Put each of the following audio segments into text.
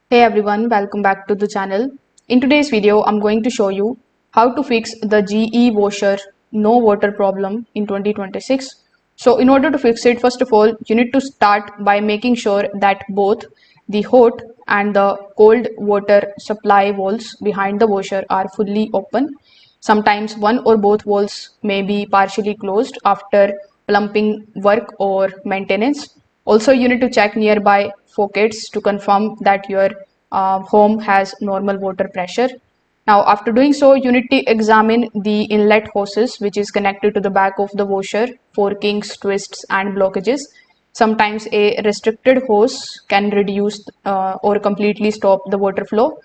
Hey everyone, welcome back to the channel. In today's video, I'm going to show you how to fix the GE washer no water problem in 2026. So in order to fix it, first of all, you need to start by making sure that both the hot and the cold water supply valves behind the washer are fully open. Sometimes one or both valves may be partially closed after plumbing work or maintenance. Also, you need to check nearby faucets to confirm that your home has normal water pressure. Now, after doing so, you need to examine the inlet hoses, which is connected to the back of the washer for kinks, twists, and blockages. Sometimes a restricted hose can reduce or completely stop the water flow.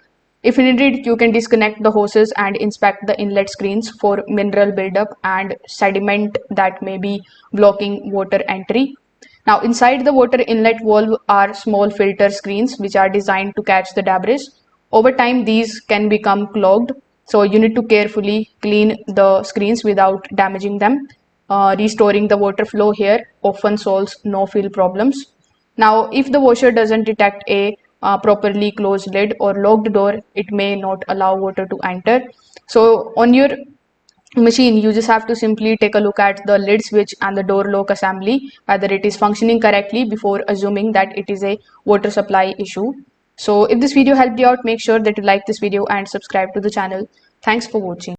If needed, you can disconnect the hoses and inspect the inlet screens for mineral buildup and sediment that may be blocking water entry. Now, inside the water inlet valve are small filter screens which are designed to catch the debris. Over time, these can become clogged, so you need to carefully clean the screens without damaging them. Restoring the water flow here often solves no-fill problems. Now, if the washer doesn't detect a properly closed lid or locked door, it may not allow water to enter. So on your machine, you just have to simply take a look at the lid switch and the door lock assembly, whether it is functioning correctly before assuming that it is a water supply issue. So if this video helped you out, make sure that you like this video and subscribe to the channel. Thanks for watching.